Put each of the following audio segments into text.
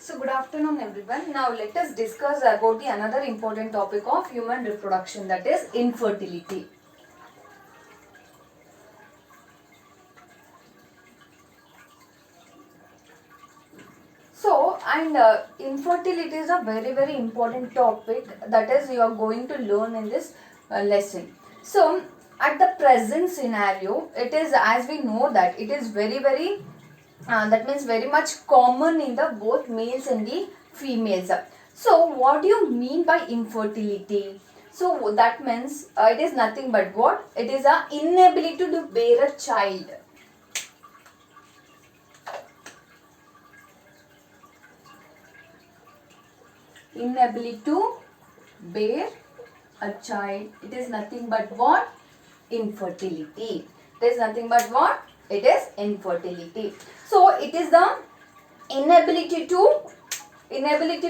So good afternoon everyone. Now let us discuss about the another important topic of human reproduction, that is infertility. So infertility is a very important topic that is you are going to learn in this lesson. So at the present scenario, it is, as we know, that it is very that means very much common in the both males and the females. So what do you mean by infertility? So that means it is nothing but what? It is a inability to bear a child. Inability to bear a child. It is nothing but what? Infertility. It is nothing but what? It is infertility. So it is the inability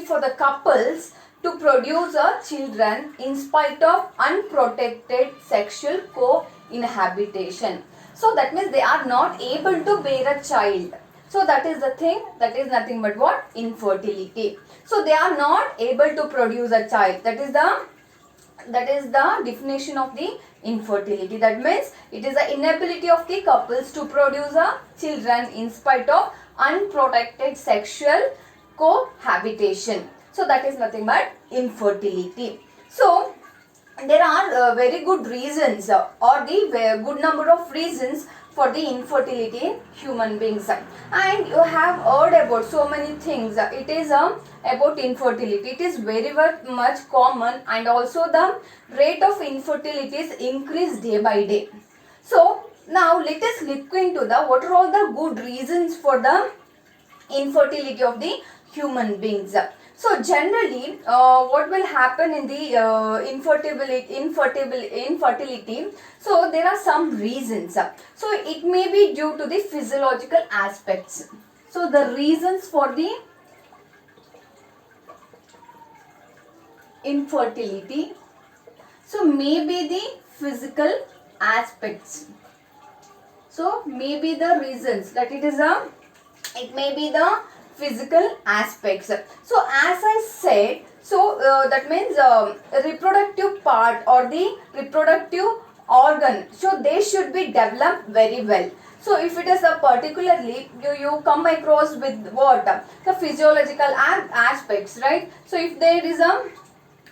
for the couples to produce a children in spite of unprotected sexual cohabitation. So that means they are not able to bear a child. So that is the thing, that is nothing but what? Infertility. So they are not able to produce a child. That is the definition of the infertility. That means it is the inability of the couples to produce a children in spite of unprotected sexual cohabitation. So that is nothing but infertility. So there are very good reasons or the good number of reasons for the infertility in human beings, and you have heard about so many things. It is about infertility. It is very much common, and also the rate of infertility is increased day by day. So now let us look into the what are all the good reasons for the infertility of the human beings. So generally, what will happen in the infertility? So there are some reasons. So it may be due to the physiological aspects. So the reasons for the infertility, so maybe the physical aspects. So maybe the reasons that it may be the physical aspects. So as I said, so that means reproductive part or the reproductive organ, so they should be developed very well. So if it is a particularly you come across with what? The physiological aspects, right? So if there is a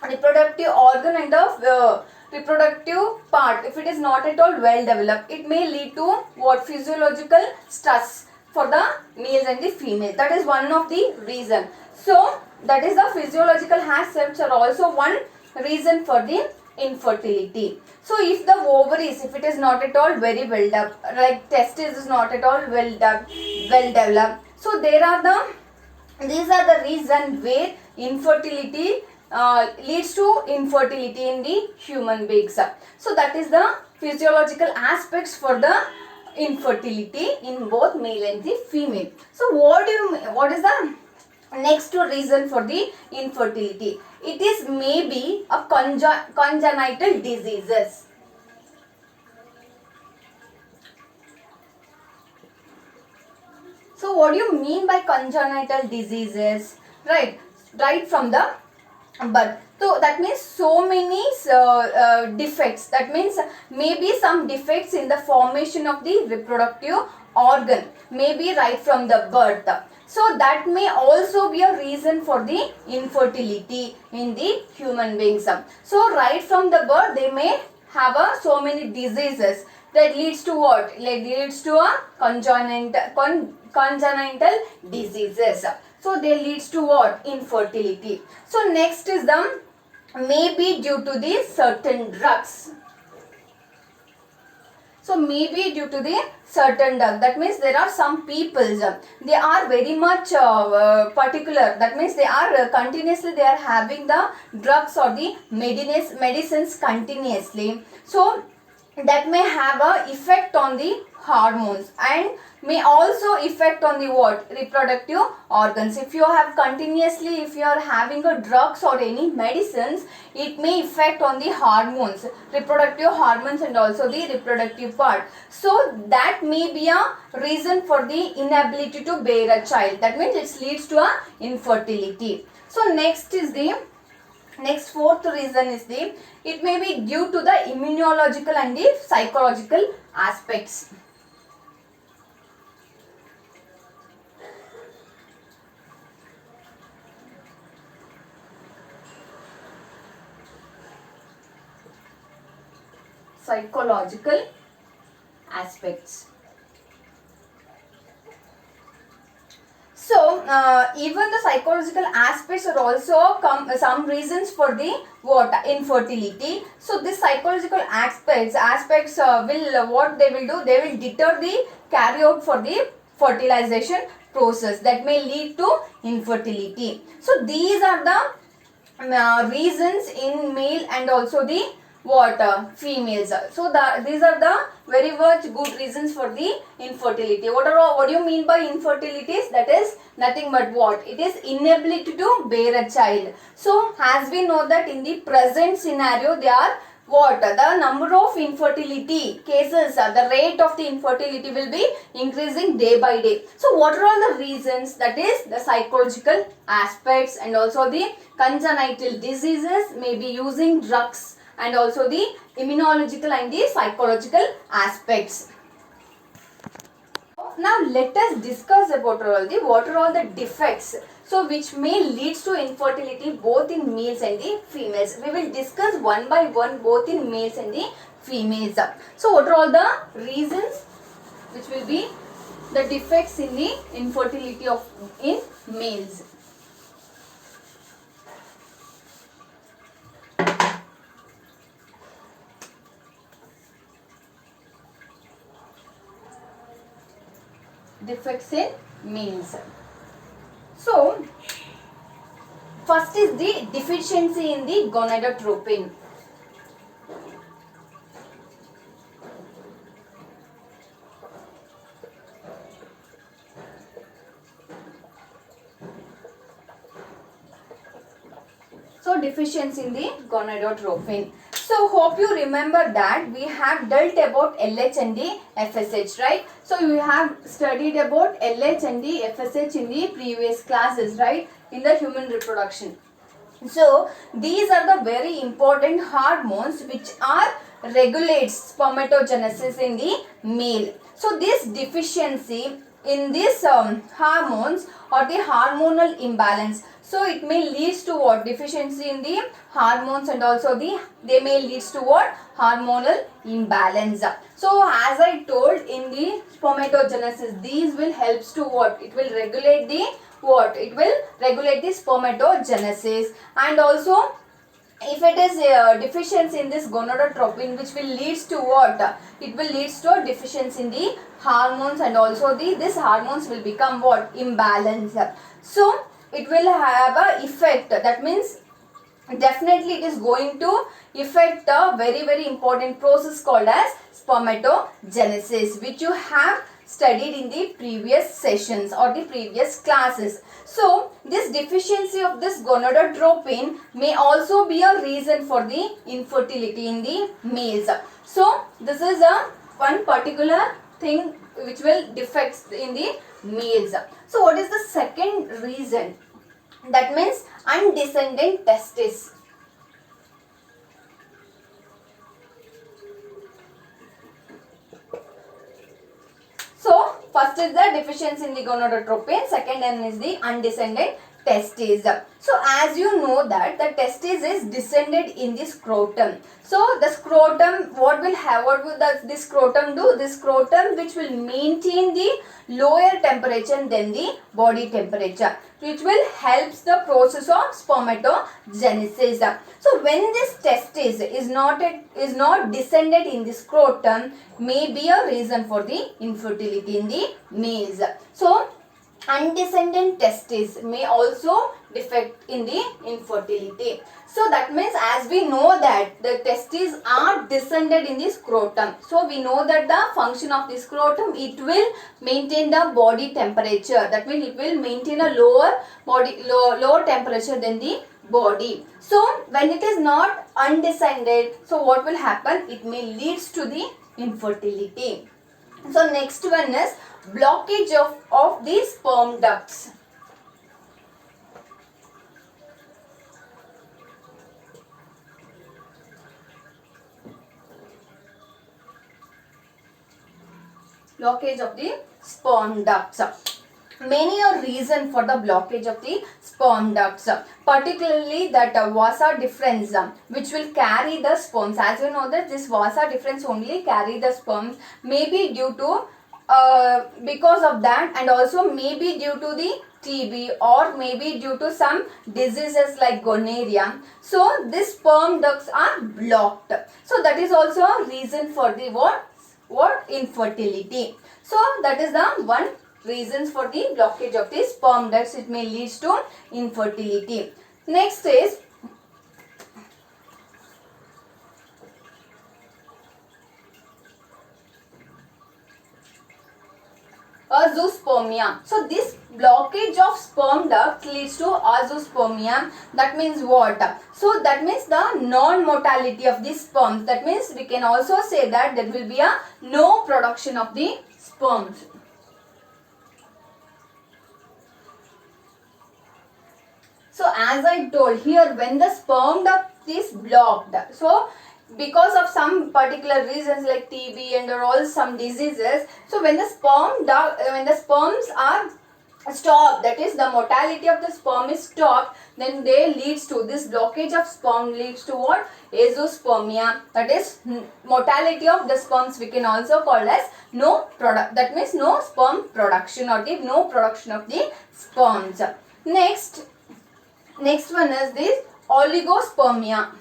reproductive organ and the reproductive part, if it is not at all well developed, it may lead to what? Physiological stress for the males and the females. That is one of the reason. So that is the physiological aspects are also one reason for the infertility. So if the ovaries, if it is not at all very well developed, like testes is not at all well developed, so these are the reason where infertility leads to infertility in the human beings. So that is the physiological aspects for the infertility in both male and the female. So what is the next reason for the infertility? It is maybe a congenital diseases. So what do you mean by congenital diseases? Right from the birth. So that means so many defects. That means maybe some defects in the formation of the reproductive organ, maybe right from the birth. So that may also be a reason for the infertility in the human beings. So right from the birth they may have so many diseases that leads to what? Leads to a congenital diseases. So they leads to what? Infertility. So next is the maybe due to the certain drugs. So maybe due to the certain drug. That means there are some people, they are very much particular. That means they are continuously they are having the drugs or the medicines continuously. So that may have a effect on the hormones and may also affect on the what? Reproductive organs. If you have continuously, if you are having a drugs or any medicines, it may affect on the hormones, reproductive hormones and also the reproductive part. So that may be a reason for the inability to bear a child. That means it leads to a infertility. So next fourth reason is it may be due to the immunological and the psychological aspects. Psychological aspects. So even the psychological aspects are also some reasons for the what? Infertility. So this psychological aspects will what they will do? They will deter the carry out for the fertilization process that may lead to infertility. So these are the reasons in male and also the what? Females. So these are the very much good reasons for the infertility. What do you mean by infertility? That is nothing but what? It is inability to bear a child. So as we know that in the present scenario, they are what? The number of infertility cases, the rate of the infertility will be increasing day by day. So what are all the reasons? That is the psychological aspects and also the congenital diseases, maybe using drugs, and also the immunological and the psychological aspects. Now let us discuss about what are all the defects, so which may leads to infertility both in males and the females. We will discuss one by one both in males and the females. So what are all the reasons which will be the defects in the infertility in males? Defects in males. So first is the deficiency in the gonadotropin. So deficiency in the gonadotropin. So hope you remember that we have dealt about LH and the FSH, right? So you have studied about LH and the FSH in the previous classes, right? In the human reproduction. So these are the very important hormones which are regulates spermatogenesis in the male. So this deficiency in these hormones or the hormonal imbalance, so it may leads to what? Deficiency in the hormones and also they may leads to what? Hormonal imbalance. So as I told in the spermatogenesis, these will helps to what? It will regulate the what? It will regulate the spermatogenesis, and also if it is a deficiency in this gonadotropin, which will leads to what? It will leads to a deficiency in the hormones, and also this hormones will become what? Imbalance. So it will have a effect. That means definitely it is going to affect a very important process called as spermatogenesis, which you have studied in the previous sessions or the previous classes. So this deficiency of this gonadotropin may also be a reason for the infertility in the males. So this is one particular thing which will defects in the males. So what is the second reason? That means undescended testes. So first is the deficiency in the gonadotropin, second one is the undescended testes. So as you know that the testes is descended in the scrotum. So the scrotum, what will this scrotum do? This scrotum which will maintain the lower temperature than the body temperature, which will helps the process of spermatogenesis. So when this testis is not descended in the scrotum, may be a reason for the infertility in the males. So undescended testes may also defect in the infertility. So that means, as we know that the testes are descended in the scrotum. So we know that the function of the scrotum, it will maintain the body temperature. That means it will maintain a lower temperature than the body. So when it is not undescended, so what will happen? It may leads to the infertility. So next one is blockage of the sperm ducts. Blockage of the sperm ducts. Many are reason for the blockage of the sperm ducts, particularly that vasa deferens, which will carry the sperms. As you know that this vasa deferens only carry the sperms, maybe due to because of that, and also maybe due to the TB, or maybe due to some diseases like gonorrhea. So these sperm ducts are blocked. So that is also a reason for the what infertility. So that is the one reasons for the blockage of the sperm ducts. It may lead to infertility. Next is azoospermia. So this blockage of sperm duct leads to azoospermia. That means what? So that means the non-motility of the sperms. That means we can also say that there will be a no production of the sperms. So as I told here, when the sperm duct is blocked, so because of some particular reasons like TB and all some diseases, so when the sperms are stopped, that is the motility of the sperm is stopped, then they leads to this blockage of sperm leads to what? Azoospermia. That is motility of the sperms we can also call as no product. That means no sperm production, or the no production of the sperms. Next one is this oligospermia.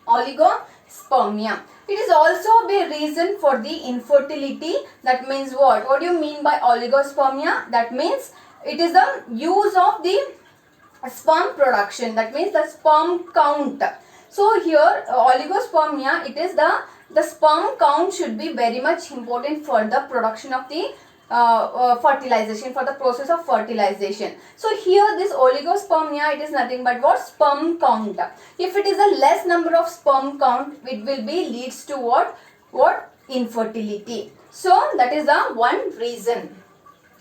Oligospermia. It is also a reason for the infertility. That means what? What do you mean by oligospermia? That means it is the use of the sperm production. That means the sperm count. So here oligospermia, it is the sperm count should be very much important for the production of the fertilization, for the process of fertilization. So here this oligospermia, it is nothing but what? Sperm count. If it is a less number of sperm count, it will be leads to what? Infertility. So that is the one reason.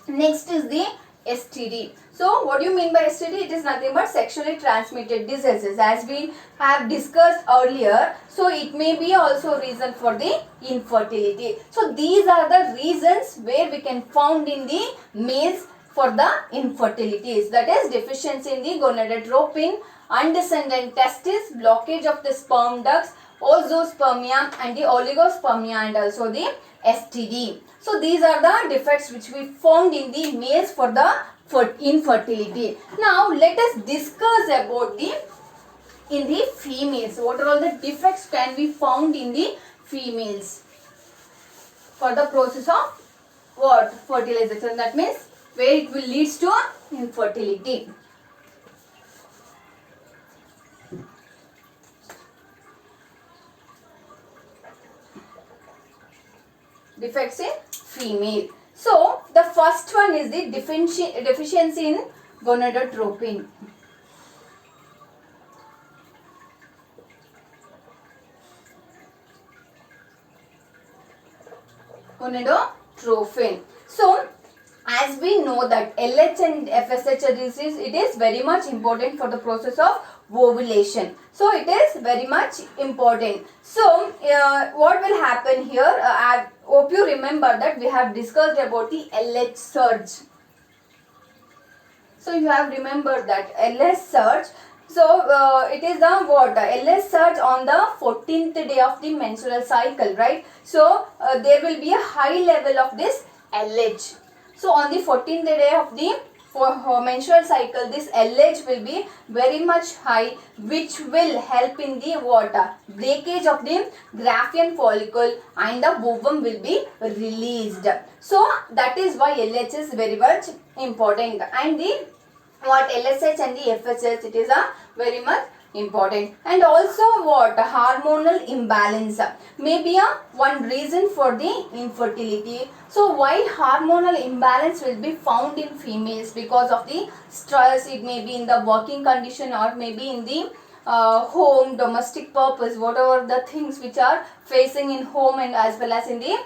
Next is the STD. So what do you mean by STD? It is nothing but sexually transmitted diseases, as we have discussed earlier. So it may be also reason for the infertility. So these are the reasons where we can found in the males for the infertilities. That is deficiency in the gonadotropin, undescended testis, blockage of the sperm ducts, azoospermia, and the oligospermia, and also the STD. So these are the defects which we found in the males for the infertility. Now let us discuss about in the females. What are all the defects can be found in the females for the process of what? Fertilization. That means where it will leads to infertility. Defects in female. So the first one is the deficiency in gonadotropin. Gonadotropin. So as we know that LH and FSH disease, it is very much important for the process of ovulation. So it is very much important. So what will happen here? I hope you remember that we have discussed about the LH surge. So you have remembered that LH surge. So it is the what? LH surge on the 14th day of the menstrual cycle, right? So there will be a high level of this LH. So on the 14th day of the menstrual cycle, this LH will be very much high, which will help in the water breakage of the Graafian follicle, and the ovum will be released. So that is why LH is very much important, and the what LSH and the FSH, it is a very much important. And also what hormonal imbalance may be a one reason for the infertility. So why hormonal imbalance will be found in females? Because of the stress, it may be in the working condition, or maybe in the home domestic purpose, whatever the things which are facing in home and as well as in the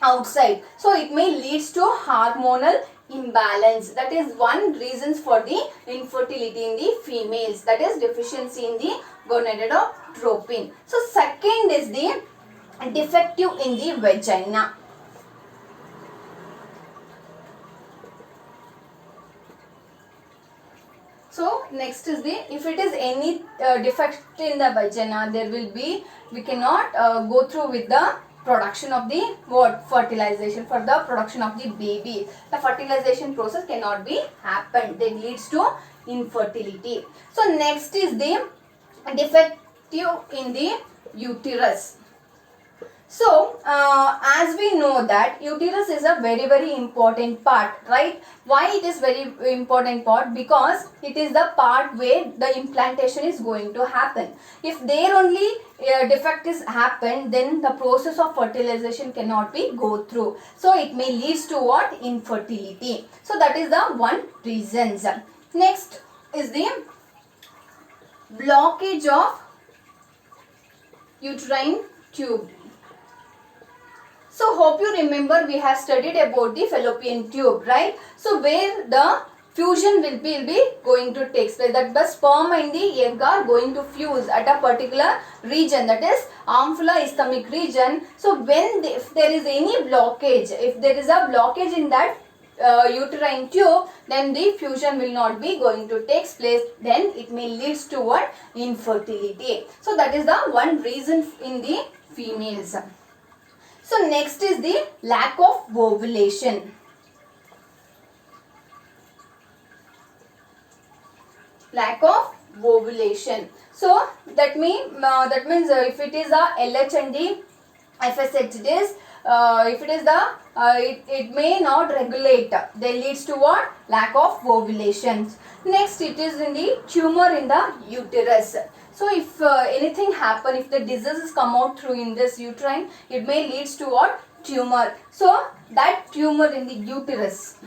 outside. So it may leads to hormonal imbalance. That is one reasons for the infertility in the females, that is deficiency in the gonadotropin. So second is the defective in the vagina. So next is the, if it is any defect in the vagina, there will be, we cannot go through with the production of the fertilization, for the production of the baby. The fertilization process cannot be happened, that leads to infertility. So next is the defective in the uterus. So as we know that uterus is a very important part, right? Why it is very important part? Because it is the part where the implantation is going to happen. If there only defect is happened, then the process of fertilization cannot be go through. So it may leads to what? Infertility. So that is the one reasons. Next is the blockage of uterine tube. So hope you remember, we have studied about the fallopian tube, right? So where the fusion will be going to take place, that the sperm and the egg are going to fuse at a particular region, that is ampulla isthmic region. So when if there is any blockage, if there is a blockage in that uterine tube, then the fusion will not be going to take place, then it may leads to what? Infertility. So that is the one reason in the females. So next is the lack of ovulation. Lack of ovulation. So that means if it is a LH and the FSH, it is if it is the it may not regulate, then leads to what? Lack of ovulations. Next, it is in the tumor in the uterus. So if anything happen, if the diseases come out through in this uterine, it may leads to what? Tumor. So that tumor in the uterus,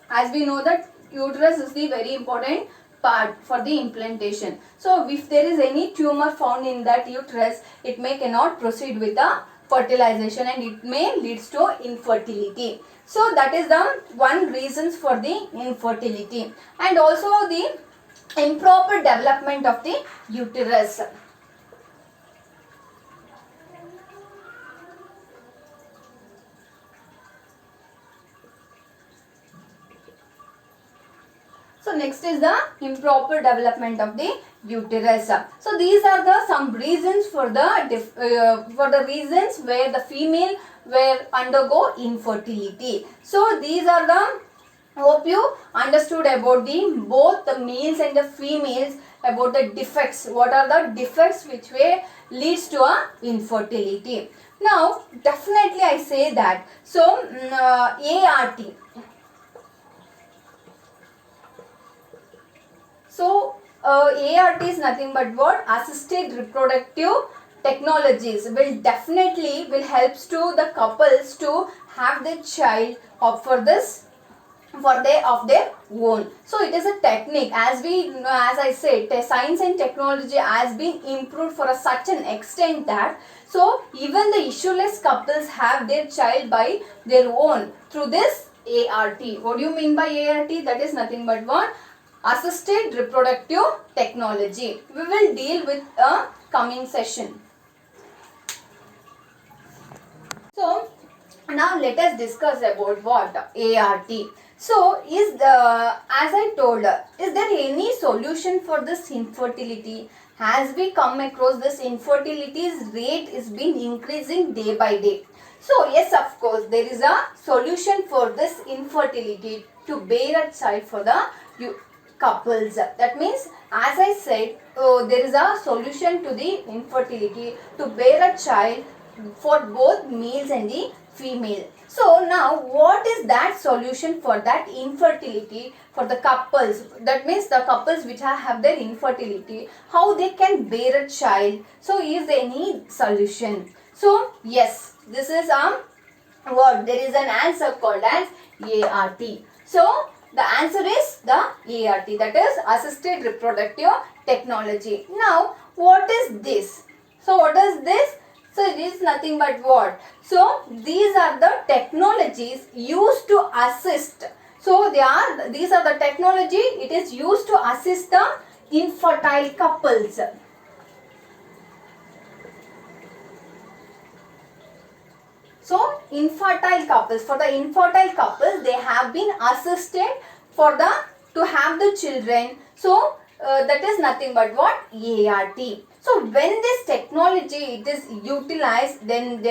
as we know that uterus is the very important part for the implantation. So if there is any tumor found in that uterus, it may cannot proceed with the fertilization, and it may leads to infertility. So that is the one reasons for the infertility. And also the improper development of the uterus. So next is the improper development of the uterus. So these are the some reasons for the reasons where the female will undergo infertility. So these are the, hope you understood about the both the males and the females, about the defects. What are the defects which way leads to a infertility? Now definitely I say that. So ART. So ART is nothing but what? Assisted reproductive technologies will definitely will helps to the couples to have their child for this of their own. So it is a technique, as I said, science and technology has been improved for such an extent that so even the issueless couples have their child by their own through this ART. What do you mean by ART? That is nothing but what? Assisted reproductive technology. We will deal with a coming session. So now let us discuss about what? ART. So is as I told, is there any solution for this infertility? As we come across this infertility's rate is been increasing day by day. So yes, of course, there is a solution for this infertility to bear a child for the couples. That means, as I said, there is a solution to the infertility to bear a child for both males and the female. So now what is that solution for that infertility for the couples? That means the couples which have their infertility, how they can bear a child. So is there any solution? So yes, this is what there is an answer called as ART. So the answer is the ART, that is assisted reproductive technology. Now what is this? So what is this? So it is nothing but what? So these are the technologies used to assist. So these are the technology it is used to assist the infertile couples. So infertile couples, for the infertile couples, they have been assisted to have the children. So that is nothing but what? ART. So when this technology it is utilized, then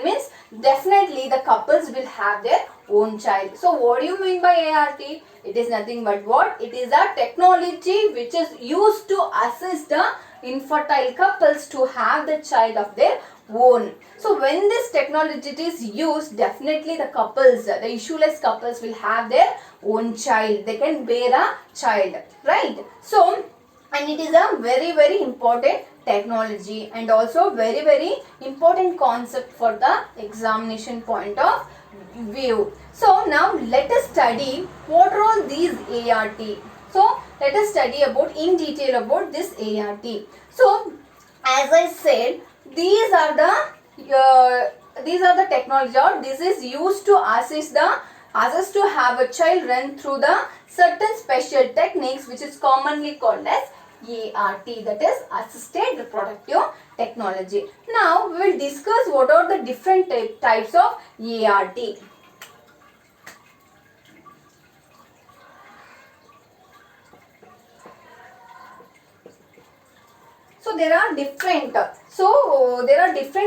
means definitely the couples will have their own child. So what do you mean by ART? It is nothing but what? It is a technology which is used to assist the infertile couples to have the child of their own. So when this technology is used, definitely the couples, the issueless couples will have their own child. They can bear a child, right? So, and it is a very important technology and also very important concept for the examination point of view. So now let us study what are all these ART. So let us study about in detail about this ART. So as I said, these are the technology, or this is used to assist to have a children through the certain special techniques which is commonly called as ART, that is assisted reproductive technology. Now we will discuss what are the different types of ART. So there are different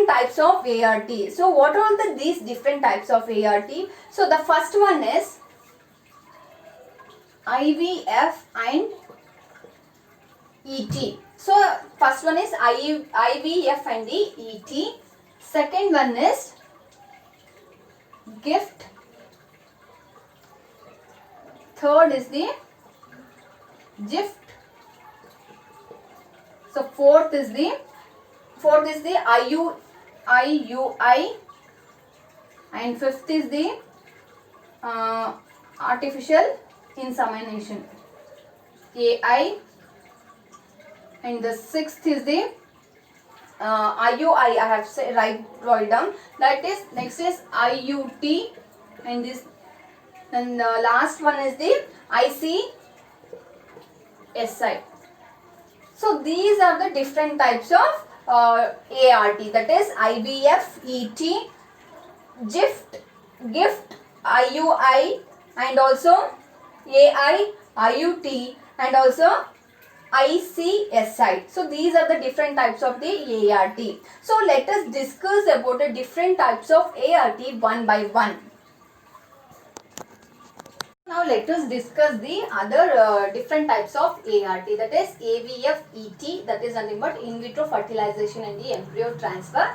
types of ART. So what are these different types of ART? So the first one is IVF and ET. So first one is IVF and the ET. Second one is GIFT. Third is the GIFT. So fourth is the IUI, and fifth is the artificial insemination, AI, and the sixth is the IUI. I have write down. That is next is IUT, and the last one is the ICSI. So these are the different types of ART, that is IVF, ET, GIFT, IUI, and also AI, IUT, and also ICSI. So these are the different types of the ART. So let us discuss about the different types of ART one by one. Now let us discuss the other different types of ART, that is AVF, ET, that is nothing but in vitro fertilization and the embryo transfer.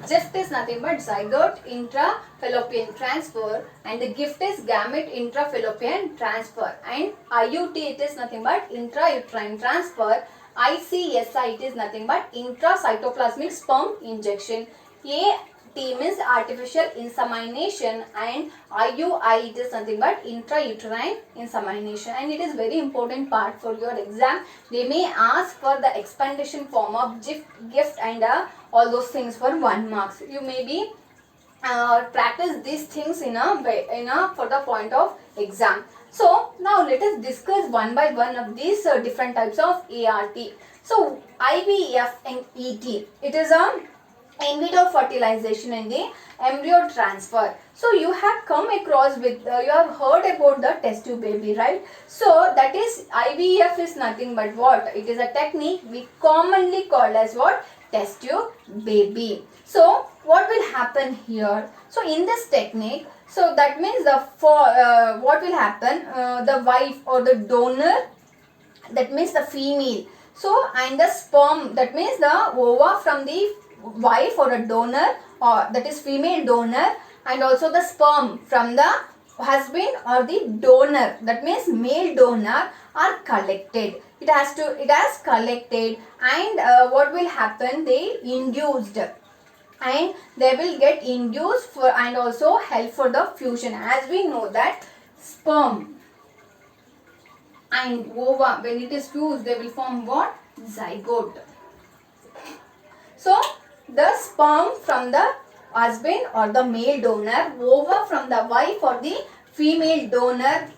GIFT is nothing but zygote intrafallopian transfer, and the GIFT is gamete intrafallopian transfer, and IUT it is nothing but intrauterine transfer. ICSI it is nothing but intracytoplasmic sperm injection. AT means artificial insemination, and IUI it is nothing but intrauterine insemination, and it is very important part for your exam. They may ask for the expandation form of GIFT and all those things for 1 marks. You may be practice these things in a for the point of exam. So now let us discuss one by one of these different types of ART. So IVF and ET, it is a in vitro fertilization and the embryo transfer. So you have come across with you have heard about the test tube baby, right? So that is IVF is nothing but what? It is a technique we commonly call as what? test tube baby. So what will happen here? So in this technique, so that means what will happen, the wife or the donor, that means the female, so and the sperm, that means the ova from the wife or a donor, or that is female donor, and also the sperm from the husband or the donor, that means male donor, are collected. It has collected, and what will happen, they induced, and they will get induced for, and also help for the fusion. As we know that sperm and ova, when it is fused, they will form what? Zygote. So the sperm from the husband or the male donor, ova from the wife or the female donor,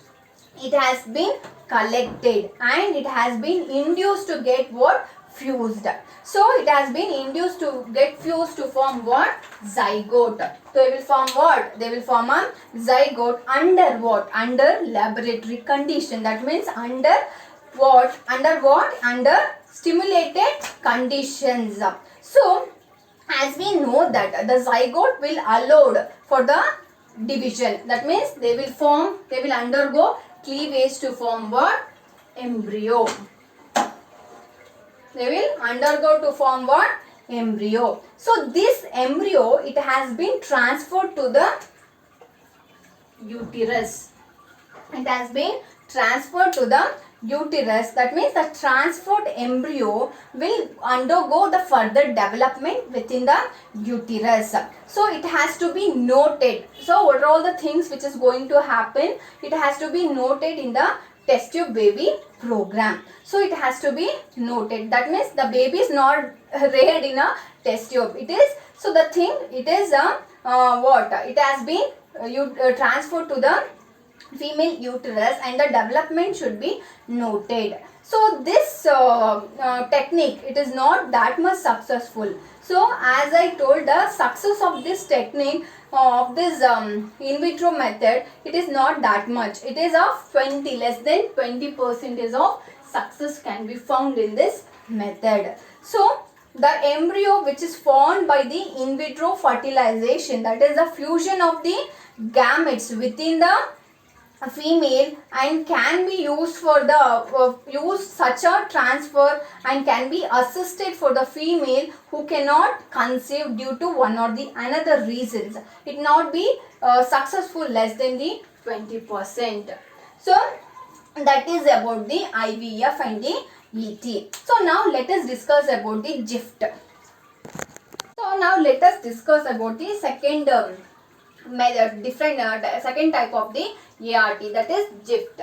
it has been collected and it has been induced to get what? Fused. So it has been induced to get fused to form what? Zygote. So they will form what? They will form a zygote under what? Under laboratory condition. That means under what? Under what? Under stimulated conditions. So as we know that the zygote will allowed for the division. That means they will undergo cleavage to form what? Embryo. They will undergo to form what? Embryo. So this embryo, it has been transferred to the uterus. It has been transferred to the uterus. That means the transferred embryo will undergo the further development within the uterus. So it has to be noted. So what are all the things which is going to happen? It has to be noted in the test tube baby program. So it has to be noted. That means the baby is not reared in a test tube. It is, so the thing, it is what? It has been transferred to the female uterus and the development should be noted. So this technique, it is not that much successful. So as I told, the success of this technique, of this in vitro method, it is not that much. It is of 20, less than 20% of success can be found in this method. So the embryo which is formed by the in vitro fertilization, that is the fusion of the gametes within the female, and can be used for the use such a transfer and can be assisted for the female who cannot conceive due to one or the another reasons. It not be successful less than the 20%. So that is about the IVF and the ET. So now let us discuss about the GIFT. So now let us discuss about the second second type of the ART, that is GIFT.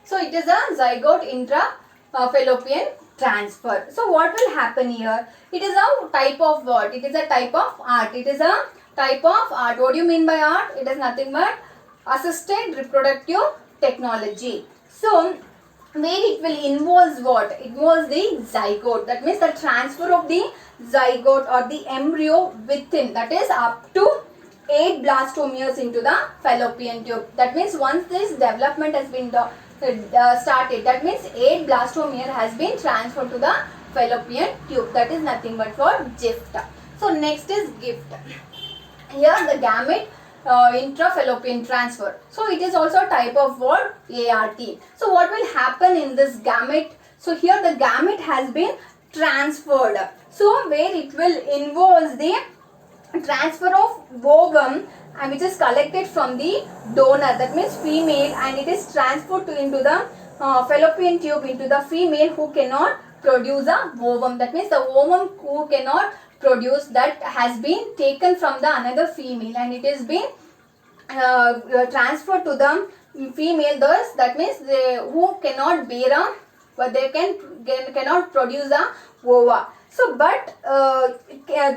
So it is a zygote intra-fallopian transfer. So what will happen here? It is a type of what? It is a type of art. It is a type of art. What do you mean by art? It is nothing but assisted reproductive technology. So where it will involve what? It involves the zygote. That means the transfer of the zygote or the embryo within, that is up to 8 blastomeres into the fallopian tube. That means once this development has been started, that means 8 blastomere has been transferred to the fallopian tube. That is nothing but for GIFT. So next is GIFT. Here the gamete intrafallopian transfer. So it is also a type of what? ART. So what will happen in this gamete? So here the gamete has been transferred. So where it will involve the transfer of ovum, and which is collected from the donor, that means female, and it is transferred into the fallopian tube into the female who cannot produce a ovum. That means the ovum who cannot produce, that has been taken from the another female and it is been transferred to the female. Thus that means they who cannot bear a, but they cannot produce a ova. So but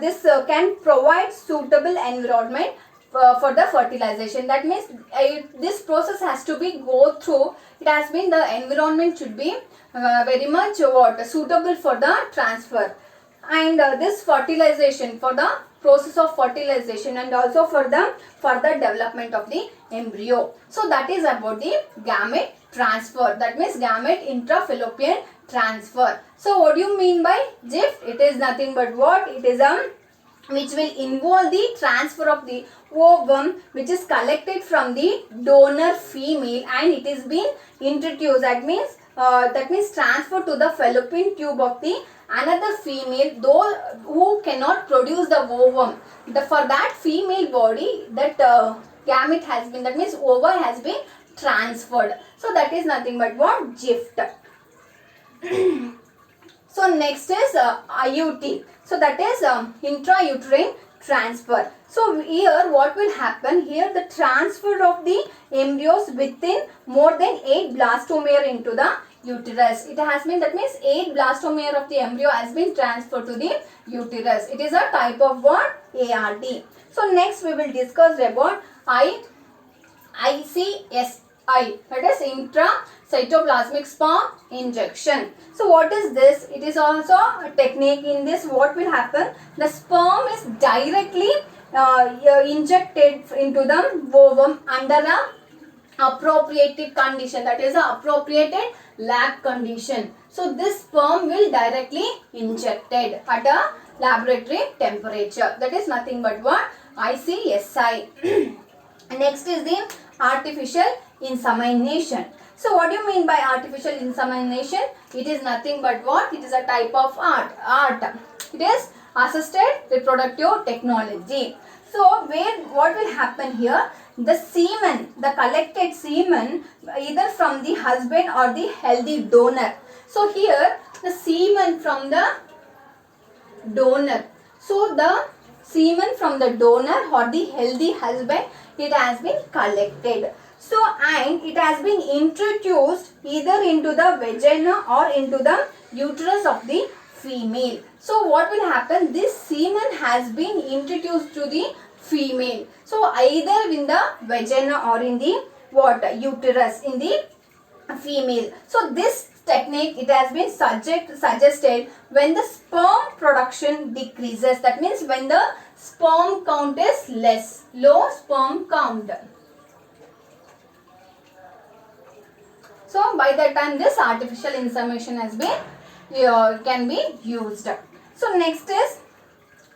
this can provide suitable environment for the fertilization. That means this process has to be go through. It has been, the environment should be very much suitable for the transfer, and this fertilization, for the process of fertilization, and also for the further development of the embryo. So that is about the gamete transfer. That means gamete intrafallopian transfer. So what do you mean by gift? It is nothing but what? It is which will involve the transfer of the ovum which is collected from the donor female and it is being introduced. That means transfer to the fallopian tube of the another female, though who cannot produce the ovum. For that female body, that gamete has been, that means ova has been transferred. So that is nothing but what? Gift. So next is IUT. So that is intrauterine transfer. So here what will happen? Here the transfer of the embryos within more than 8 blastomere into the uterus. It has been, that means 8 blastomere of the embryo has been transferred to the uterus. It is a type of what? ART. So next we will discuss about ICSI, that is intracytoplasmic sperm injection. So what is this? It is also a technique. In this what will happen? The sperm is directly injected into the ovum under a appropriated condition, that is a appropriated lab condition. So this sperm will directly injected at a laboratory temperature. That is nothing but what? ICSI. Next is the artificial insemination. So what do you mean by artificial insemination? It is nothing but what? It is a type of art. It is assisted reproductive technology. So what will happen here? The semen, the collected semen, either from the husband or the healthy donor. So here the semen from the donor. So the semen from the donor or the healthy husband, it has been collected. So and it has been introduced either into the vagina or into the uterus of the female. So what will happen? This semen has been introduced to the female. So either in the vagina or in the uterus in the female. So this technique, it has been suggested when the sperm production decreases. That means when the sperm count is less, low sperm count. So by that time this artificial insemination has been can be used. So next is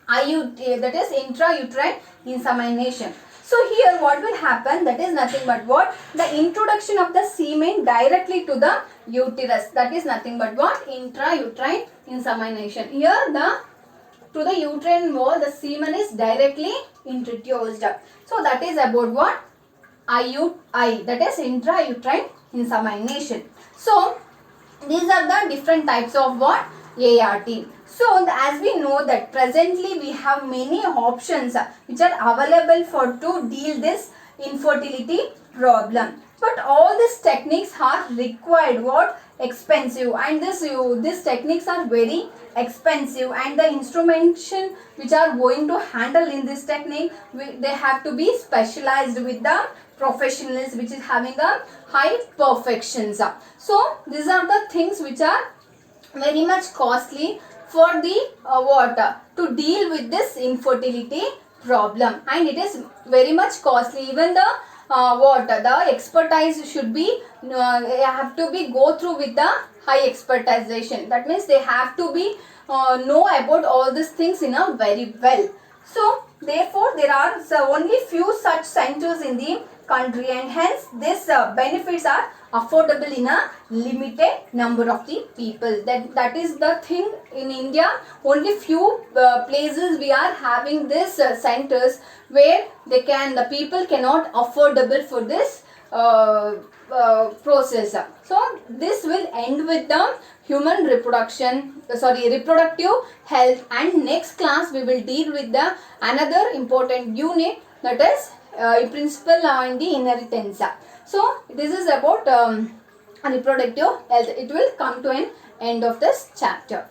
IUT, that is intrauterine insemination. So here what will happen? That is nothing but what? The introduction of the semen directly to the uterus. That is nothing but what? Intrauterine insemination. Here to the uterine wall the semen is directly introduced. So that is about what? IUI, that is intrauterine insemination. So these are the different types of what? ART. So as we know that presently we have many options which are available for to deal this infertility problem. But all these techniques are required what? Expensive, and these techniques are very expensive, and the instrumentation which are going to handle in this technique, they have to be specialized with the professionals which is having a high perfections. So these are the things which are very much costly for the to deal with this infertility problem, and it is very much costly. Even the the expertise should be have to be go through with the high expertization. That means they have to be know about all these things in a very well. So therefore there are only few such centers in the country, and hence these benefits are affordable in a limited number of the people. That is the thing. In India only few places we are having this centers where the people cannot affordable for this process. So this will end with the human reproductive health, and next class we will deal with the another important unit, that is principle on the inheritance. So this is about reproductive health. It will come to an end of this chapter.